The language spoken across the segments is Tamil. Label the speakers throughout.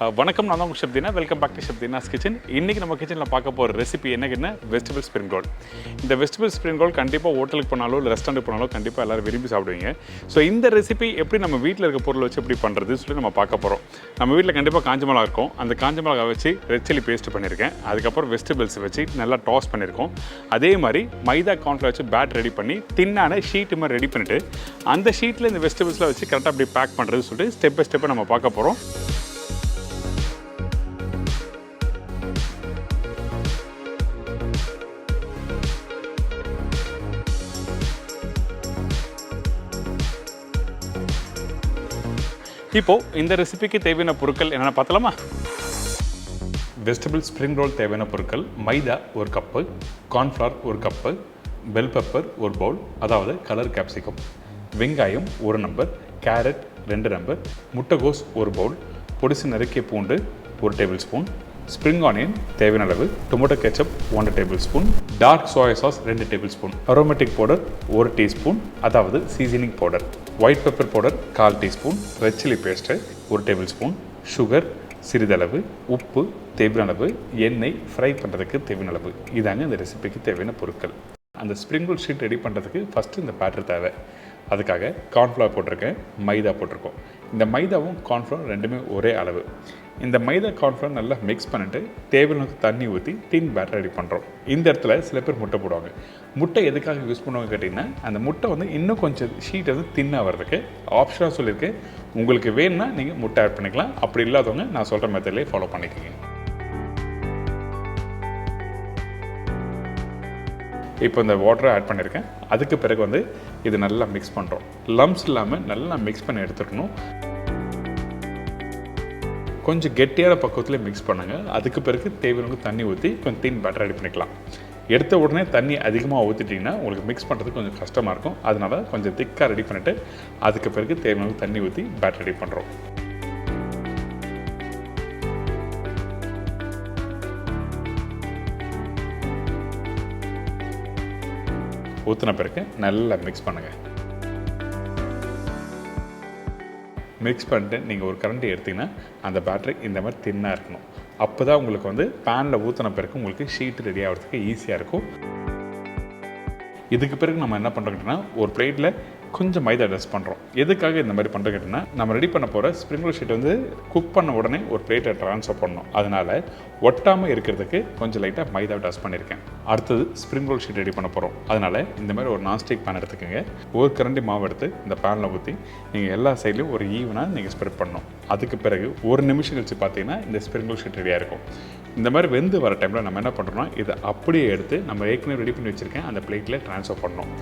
Speaker 1: வணக்கம், நான் தான் உங்கள் Shabdina. Welcome back to Shabdina's kitchen. இன்றைக்கி நம்ம கிச்சனில் பார்க்க போகிற ரெசிபி என்னன்னா வெஜிடபிள் ஸ்ப்ரிங் ரோல். இந்த வெஜிடபிள் ஸ்ப்ரிங் ரோல் கண்டிப்பாக ஹோட்டலுக்கு போனாலோ இல்லை ரெஸ்டாரண்ட்டுக்கு போனாலோ கண்டிப்பாக எல்லோரும் விரும்பி சாப்பிடுவீங்க. ஸோ இந்த ரெசிபி எப்படி நம்ம வீட்டில் இருக்க பொருளை வச்சு எப்படி பண்ணுறதுன்னு சொல்லி நம்ம பார்க்க போகிறோம். நம்ம வீட்டில் கண்டிப்பாக காஞ்ச மிளகா இருக்கும். அந்த காஞ்ச மிளகா வச்சு ரெட் சில்லி பேஸ்ட் பண்ணியிருக்கேன். அதுக்கப்புறம் வெஜிடபிள்ஸ் வச்சு நல்லா டாஸ் பண்ணியிருக்கோம். அதே மாதிரி மைதா கார்ன்ஃப்ளவர் வச்சு பேட் ரெடி பண்ணி தின்னான ஷீட்டு மாதிரி ரெடி பண்ணிவிட்டு அந்த ஷீட்டில் இந்த வெஜிடபிள்ஸ்லாம் வச்சு கரெக்டாக அப்படி பேக் பண்ணுறதுன்னு சொல்லிட்டு ஸ்டெப் பை ஸ்டெப்பை நம்ம பார்க்க போகிறோம். இப்போது இந்த ரெசிபிக்கு தேவையான பொருட்கள் என்னென்ன பார்த்தலாமா? வெஜிடபிள் ஸ்ப்ரிங் ரோல் தேவையான பொருட்கள்: maida 1 cup, cornflour 1 cup, bell pepper 1 bowl, அதாவது கலர் கேப்சிகம், வெங்காயம் 1 நம்பர், கேரட் 2 நம்பர், முட்டைகோஸ் 1 பவுல், பொடிசு நறுக்கிய பூண்டு 1 டேபிள் ஸ்பூன், ஸ்ப்ரிங் ஆனியன் தேவையான அளவு, tomato ketchup 1 tablespoon, dark soya sauce 2 tablespoon, aromatic powder 1 teaspoon, அதாவது seasoning powder, white pepper powder 1/4 teaspoon, red chilli paste 1 tablespoon, sugar சிறிதளவு, உப்பு தேவையான அளவு, எண்ணெய் ஃப்ரை பண்ணுறதுக்கு தேவையான அளவு. இதாங்க இந்த ரெசிபிக்கு தேவையான பொருட்கள். அந்த ஸ்ப்ரிங் ரோல் ஷீட் ரெடி பண்ணுறதுக்கு ஃபஸ்ட்டு இந்த பேட்டர் தேவை. அதுக்காக கார்ன்ஃப்ளவர் போட்டிருக்கேன், மைதா போட்டிருக்கோம். இந்த மைதாவும் கார்ன்ஃப்ளவர் ரெண்டுமே ஒரே அளவு. இந்த மைதா கார்ன்ஃப்ளவர் நல்லா மிக்ஸ் பண்ணிவிட்டு தேவையான தண்ணி ஊற்றி டின் பேட்டர் ரெடி பண்ணுறோம். இந்த இடத்துல சில பேர் முட்டை போடுவாங்க. முட்டை எதுக்காக யூஸ் பண்ணுவாங்க கேட்டிங்கன்னா, அந்த முட்டை இன்னும் கொஞ்சம் ஷீட் தின்னாக வர்றதுக்கு ஆப்ஷனாக சொல்லியிருக்கேன். உங்களுக்கு வேணும்னா நீங்கள் முட்டை ஆட் பண்ணிக்கலாம். அப்படி இல்லாதவங்க நான் சொல்கிற மெத்தட்லேயே ஃபாலோ பண்ணிக்கோங்க. இப்போ இந்த வாட்டரை ஆட் பண்ணியிருக்கேன். அதுக்கு பிறகு இது நல்லா மிக்ஸ் பண்ணுறோம். லம்ஸ் இல்லாமல் நல்லா மிக்ஸ் பண்ணி எடுத்துக்கணும். கொஞ்சம் கெட்டியான பக்குவத்தில் மிக்ஸ் பண்ணுங்கள். அதுக்கு பிறகு தேவையான தண்ணி ஊற்றி கொஞ்சம் தின் பேட்டர் ரெடி பண்ணிக்கலாம். எடுத்த உடனே தண்ணி அதிகமாக ஊற்றிட்டிங்கன்னா உங்களுக்கு மிக்ஸ் பண்ணுறதுக்கு கொஞ்சம் கஷ்டமாக இருக்கும். அதனால கொஞ்சம் திக்காக ரெடி பண்ணிவிட்டு அதுக்கு பிறகு தேவையான தண்ணி ஊற்றி பேட்டர் ரெடி பண்ணுறோம். ஊற்றின பிறகு நல்லா மிக்ஸ் பண்ணுங்கள். மிக்ஸ் பண்ணிட்டு நீங்கள் ஒரு கரண்டி எடுத்திங்கன்னா அந்த பேட்டரி இந்த மாதிரி தின்னாக இருக்கணும். அப்போ தான் உங்களுக்கு பேனில் ஊற்றின பிறகு உங்களுக்கு ஷீட் ரெடி ஆகிறதுக்கு ஈஸியாக இருக்கும். இதுக்கு பிறகு நம்ம என்ன பண்ணுறோம் கேட்டிங்கன்னா, ஒரு பிளேட்டில் கொஞ்சம் மைதா டஸ்ட் பண்ணுறோம். எதுக்காக இந்த மாதிரி பண்ணுறோம் கேட்டிங்கன்னா, நம்ம ரெடி பண்ண போகிற ஸ்ப்ரிங் ரோல் ஷீட் குக் பண்ண உடனே ஒரு பிளேட்டை ட்ரான்ஸ்ஃபர் பண்ணணும். அதனால் ஒட்டாமல் இருக்கிறதுக்கு கொஞ்சம் லைட்டாக மைதா டஸ்ட் பண்ணியிருக்கேன். அடுத்தது ஸ்ப்ரிங் ரோல் ஷீட் ரெடி பண்ண போகிறோம். அதனால் இந்த மாதிரி ஒரு நான்ஸ்டிக் பேன் எடுத்துக்கோங்க. ஒரு கரண்டி மாவு எடுத்து இந்த பேனில் ஊற்றி நீங்கள் எல்லா சைட்லையும் ஒரு ஈவனாக நீங்கள் ஸ்ப்ரெட் பண்ணணும். அதுக்கு பிறகு ஒரு நிமிஷம் கழிச்சு பார்த்தீங்கன்னா இந்த ஸ்ப்ரிங் ரோல் ஷீட் ரெடியாக இருக்கும். இந்த மாதிரி வெந்து வர டைமில் நம்ம என்ன பண்ணுறோம்னா, இதை அப்படியே எடுத்து நம்ம ஏற்கனவே ரெடி பண்ணி வச்சுருக்கேன் அந்த பிளேட்டில் ட்ரான்ஸ்ஃபர் பண்ணணும்.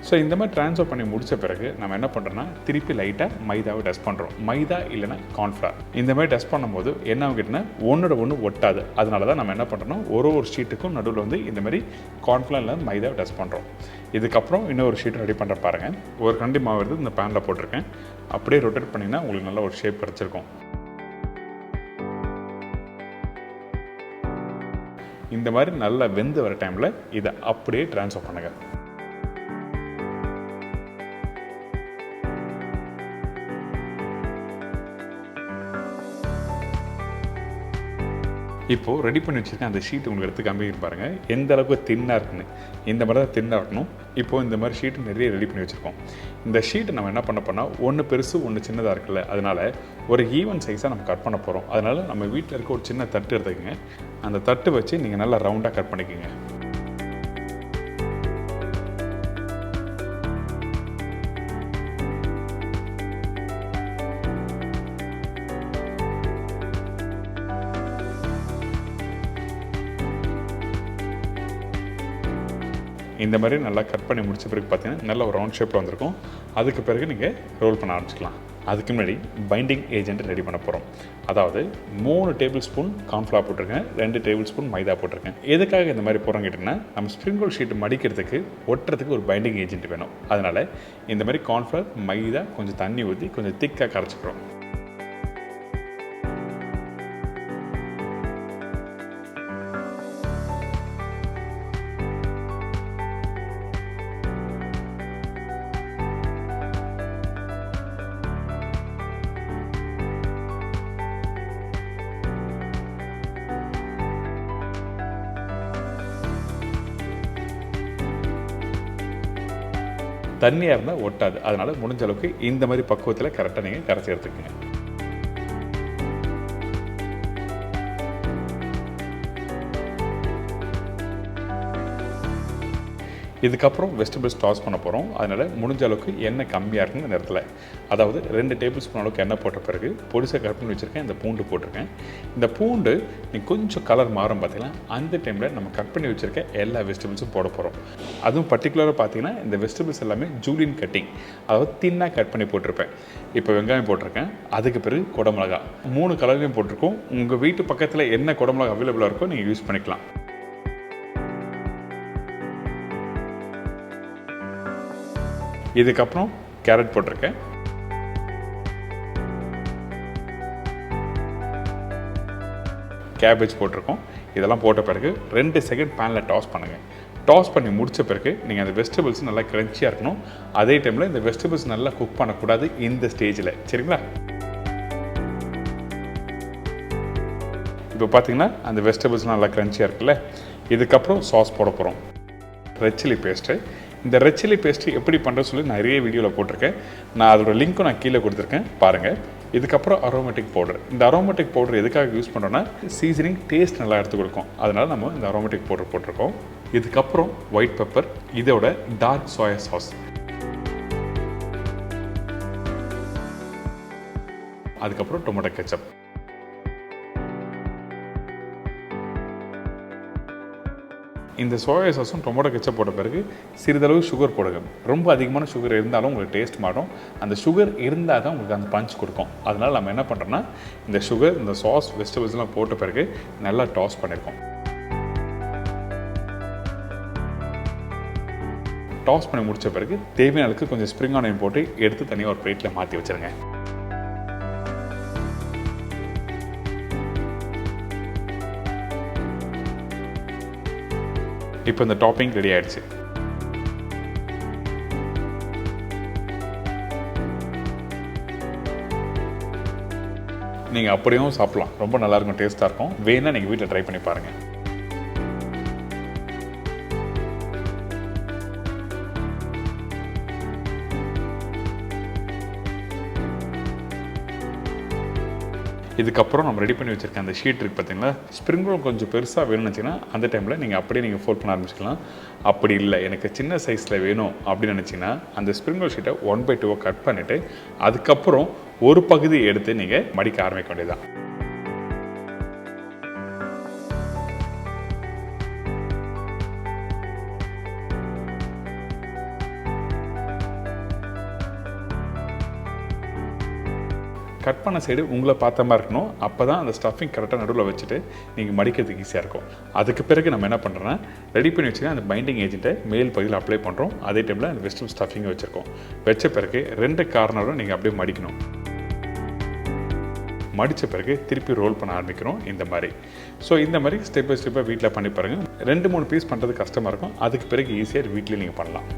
Speaker 1: ஸோ இந்த மாதிரி ட்ரான்ஸ்ஃபர் பண்ணி முடித்த பிறகு நம்ம என்ன பண்ணுறோன்னா, திருப்பி லைட்டாக மைதாவை டஸ்ட் பண்ணுறோம். மைதா இல்லைனா கார்ன்ஃப்ளவர். இந்த மாதிரி டஸ்ட் பண்ணும்போது என்ன ஆகிட்டுனா ஒன்றோட ஒன்று ஒட்டாது. அதனால தான் நம்ம என்ன பண்ணுறோன்னா, ஒரு ஷீட்டுக்கும் நடுவில் இந்த மாதிரி கார்ன்ஃப்ளவர் இல்லை மைதாவை டஸ்ட் பண்ணுறோம். இதுக்கப்புறம் இன்னொரு ஷீட் ரெடி பண்ணுற பாருங்கள். ஒரு கரண்டி மாவு எடுத்து இந்த பேனில் போட்டிருக்கேன். அப்படியே ரொட்டேட் பண்ணிங்கன்னா உங்களுக்கு நல்ல ஒரு ஷேப் கிடச்சிருக்கும். இந்த மாதிரி நல்லா வெந்து வர டைமில் இதை அப்படியே ட்ரான்ஸ்ஃபர் பண்ணுங்கள். இப்போது ரெடி பண்ணி வச்சுருக்கேன் அந்த ஷீட் உங்களுக்கு எடுத்து காமிக்க பாருங்கள் எந்த அளவுக்கு தின்னாக இருக்குன்னு. இந்த மாதிரி தான் தின்னாக இருக்கணும். இப்போது இந்த மாதிரி ஷீட்டு நிறைய ரெடி பண்ணி வச்சுருக்கோம். இந்த ஷீட்டை நம்ம என்ன பண்ண போனால், ஒன்று பெருசு ஒன்று சின்னதாக இருக்குல்ல, அதனால் ஒரு ஈவன் சைஸாக நம்ம கட் பண்ண போகிறோம். அதனால் நம்ம வீட்டில் இருக்க ஒரு சின்ன தட்டு எடுத்துக்கங்க. அந்த தட்டு வச்சு நீங்கள் நல்லா ரவுண்டாக கட் பண்ணிக்கோங்க. இந்த மாதிரி நல்லா கட் பண்ணி முடிச்ச பிறகு பார்த்தீங்கன்னா நல்ல ஒரு ரவுண்ட் ஷேப்பில் வந்திருக்கும். அதுக்கு பிறகு நீங்கள் ரோல் பண்ண ஆரம்பிச்சிக்கலாம். அதுக்கு முன்னாடி பைண்டிங் ஏஜென்ட் ரெடி பண்ண போகிறோம். அதாவது 3 டேபிள் ஸ்பூன் கார்ன்ஃப்ளவர் போட்டிருக்கேன், 2 டேபிள் ஸ்பூன் மைதா போட்டிருக்கேன். எதுக்காக இந்த மாதிரி போகிறோம் கேட்டிங்கன்னா, நம்ம ஸ்ப்ரிங் ரோல் ஷீட் மடிக்கிறதுக்கு ஒட்டுறதுக்கு ஒரு பைண்டிங் ஏஜென்ட் வேணும். அதனால் இந்த மாதிரி கார்ன்ஃப்ளவர் மைதா கொஞ்சம் தண்ணி ஊற்றி கொஞ்சம் திக்காக கரைச்சிக்கிறோம். தண்ணியாக இருந்தால் ஒட்டாது. அதனால் முடிஞ்ச அளவுக்கு இந்த மாதிரி பக்குவத்தில் கரெக்டாக நீங்கள் கரைச்சி எடுத்துக்கங்க. இதுக்கப்புறம் வெஜிடபிள்ஸ் டாஸ் பண்ண போகிறோம். அதனால் முடிஞ்ச அளவுக்கு எண்ணெய் கம்மியாக இருக்குங்க இந்த இடத்துல. அதாவது 2 டேபிள் ஸ்பூன் அளவுக்கு எண்ணெய் போட்ட பிறகு பொடிசை கட் பண்ணி வச்சுருக்கேன். இந்த பூண்டு போட்டிருக்கேன். இந்த பூண்டு நீங்கள் கொஞ்சம் கலர் மாறும் பார்த்தீங்கன்னா அந்த டைமில் நம்ம கட் பண்ணி வச்சுருக்க எல்லா வெஜிடபிள்ஸும் போட போகிறோம். அதுவும் பர்டிகுலராக பார்த்தீங்கன்னா இந்த வெஜிடபிள்ஸ் எல்லாமே ஜூலியன் கட்டிங், அதாவது தின்னாக கட் பண்ணி போட்டிருப்பேன். இப்போ வெங்காயம் போட்டிருக்கேன். அதுக்கு பிறகு குடமிளகா 3 கலர்லையும் போட்டிருக்கோம். உங்கள் வீட்டு பக்கத்தில் என்ன குடமிளகா அவைலபிளாக இருக்கோ நீங்கள் யூஸ் பண்ணிக்கலாம். இதுக்கப்புறம் கேரட் போட்டிருக்கேன். கேபேஜ் போட்டிருக்கோம். இதெல்லாம் போட்ட பிறகு 2 செகண்ட் பேனில் டாஸ் பண்ணுங்கள். டாஸ் பண்ணி முடித்த பிறகு நீங்கள் அந்த வெஜிடபிள்ஸ் நல்லா க்ரன்ச்சியாக இருக்கணும். அதே டைமில் இந்த வெஜிடபிள்ஸ் நல்லா குக் பண்ணக்கூடாது இந்த ஸ்டேஜில். சரிங்களா? இப்போ பார்த்தீங்கன்னா அந்த வெஜிடபிள்ஸ்லாம் நல்லா க்ரன்ச்சியாக இருக்குல்ல. இதுக்கப்புறம் சாஸ் போட போகிறோம். Red chilli paste. இந்த ரெட் சில்லி பேஸ்ட்டு எப்படி பண்ணுறது சொல்லி நிறைய வீடியோவில் போட்டிருக்கேன். நான் அதோட லிங்க்கும் நான் கீழே கொடுத்துருக்கேன், பாருங்கள். இதுக்கப்புறம் அரோமேட்டிக் பவுடர். இந்த அரோமேட்டிக் பவுடர் எதுக்காக யூஸ் பண்ணுறோன்னா சீசனிங் டேஸ்ட் நல்லா எடுத்து கொடுக்கும். அதனால் நம்ம இந்த அரோமேட்டிக் பவுடர் போட்டிருக்கோம். இதுக்கப்புறம் ஒயிட் பெப்பர், இதோட டார்க் சோயா சாஸ், அதுக்கப்புறம் டொமேட்டோ கெச்சப். இந்த சோயா சாஸும் டொமேட்டோ கெச்சப் போட்ட பிறகு சிறிதளவு சுகர் போடுங்க. ரொம்ப அதிகமான சுகர் இருந்தாலும் உங்களுக்கு டேஸ்ட் மாறும். அந்த சுகர் இருந்தால் தான் உங்களுக்கு அந்த பஞ்ச் கொடுக்கும். அதனால் நம்ம என்ன பண்ணுறோன்னா இந்த சுகர், இந்த சாஸ், வெஜிடபிள்ஸ்லாம் போட்ட பிறகு நல்லா டாஸ் பண்ணியிருக்கோம். டாஸ் பண்ணி முடித்த பிறகு தேவையான அளவுக்கு கொஞ்சம் ஸ்ப்ரிங் ஆனியன் போட்டு எடுத்து தனியாக ஒரு பிளேட்டில் மாற்றி வச்சுருங்க. இப்போ இந்த டாப்பிங் ரெடி ஆகிடுச்சு. நீங்கள் அப்படியும் சாப்பிட்லாம். ரொம்ப நல்லாயிருக்கும், டேஸ்ட்டாக இருக்கும். வேணால் நீங்கள் வீட்டில் ட்ரை பண்ணி பாருங்கள். இதுக்கப்புறம் நம்ம ரெடி பண்ணி வச்சுருக்க அந்த ஷீட் இருக்குது பார்த்தீங்களா, ஸ்ப்ரிங் ரோல் கொஞ்சம் பெருசாக வேணும்னு வச்சிங்கன்னா அந்த டைமில் நீங்கள் அப்படியே நீங்கள் ஃபோல்ட் பண்ண ஆரம்பிச்சிக்கலாம். அப்படி இல்லை எனக்கு சின்ன சைஸில் வேணும் அப்படின்னு நினச்சிங்கன்னா அந்த ஸ்ப்ரிங் ரோல் ஷீட்டை 1/2 கட் பண்ணிவிட்டு அதுக்கப்புறம் ஒரு பகுதி எடுத்து நீங்கள் மடிக்க ஆரம்பிக்க வேண்டியதுதான். கட் பண்ண சைடு உங்களை பார்த்த மாதிரி இருக்கணும். அப்போ தான் அந்த ஸ்டஃபிங் கரெக்டாக நடுவில் வச்சுட்டு நீங்கள் மடிக்கிறதுக்கு ஈஸியாக இருக்கும். அதுக்கு பிறகு நம்ம என்ன பண்ணுறோன்னா ரெடி பண்ணி வச்சுக்க அந்த பைண்டிங் ஏஜென்ட்டை மேல் பகுதியில் அப்ளை பண்ணுறோம். அதே டைமில் அந்த வெஜிடபிள் ஸ்டஃபிங்கை வச்சுருக்கோம். வச்ச பிறகு 2 கார்னரும் நீங்கள் அப்படியே மடிக்கணும். மடித்த பிறகு திருப்பி ரோல் பண்ண ஆரம்பிக்கிறோம் இந்த மாதிரி. ஸோ இந்த மாதிரி ஸ்டெப் பை ஸ்டெப்பாக வீட்டில் பண்ணி பாருங்கள். 2-3 பீஸ் பண்ணுறது கஷ்டமாக இருக்கும். அதுக்கு பிறகு ஈஸியாக வீட்டில் நீங்கள் பண்ணலாம்.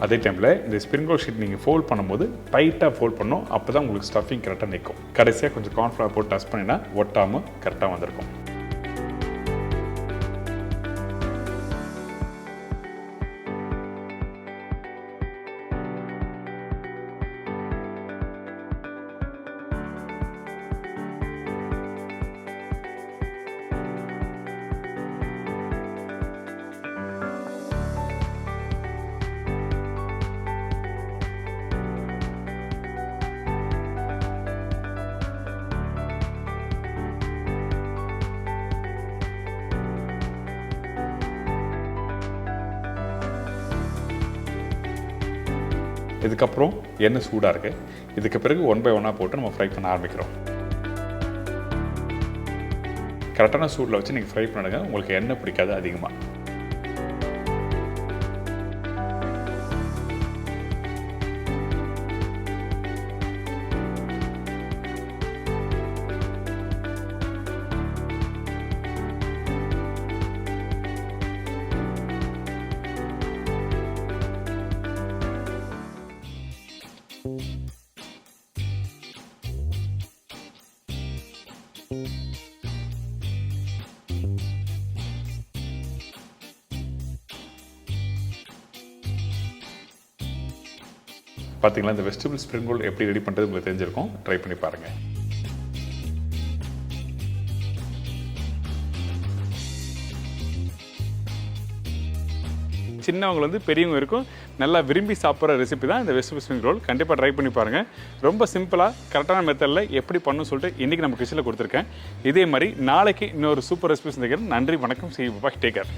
Speaker 1: அதே டைமில் இந்த ஸ்ப்ரிங் ரோல் ஷீட் நீங்கள் ஃபோல்ட் பண்ணும்போது டைட்டாக ஃபோல்ட் பண்ணணும். அப்போ தான் உங்களுக்கு ஸ்டஃபிங் கரெக்டாக நிற்கும். கடைசியாக கொஞ்சம் கார்ன்ஃப்ளவர் போட்டு டச் பண்ணினா ஒட்டாமல் கரெக்டாக வந்திருக்கும். இதுக்கப்புறம் எண்ணெய் சூடாக இருக்குது. இதுக்கு பிறகு 1 by 1 போட்டு நம்ம ஃப்ரை பண்ண ஆரம்பிக்கிறோம். கரெக்டான சூடில் வச்சு நீங்கள் ஃப்ரை பண்ணுங்க. உங்களுக்கு எண்ணெய் பிடிக்காது அதிகமாக. பார்த்தீங்களா இந்த வெஜிடபிள் ஸ்ப்ரிங் ரோல் எப்படி ரெடி பண்ணுறது உங்களுக்கு தெரிஞ்சிருக்கும். ட்ரை பண்ணி பாருங்கள். சின்னவங்க பெரியவங்க இருக்கும் நல்லா விரும்பி சாப்பிட்ற ரெசிபி தான் இந்த வெஜிடபிள் ஸ்ப்ரிங் ரோல். கண்டிப்பாக ட்ரை பண்ணி பாருங்கள். ரொம்ப சிம்பிளாக கரெக்டான மெத்தடில் எப்படி பண்ணணும்னு சொல்லிட்டு இன்றைக்கி நம்ம கிச்சனில் கொடுத்துருக்கேன். இதே மாதிரி நாளைக்கு இன்னொரு சூப்பர் ரெசிபி சந்திக்கிறேன். நன்றி, வணக்கம், see you, bye, take care.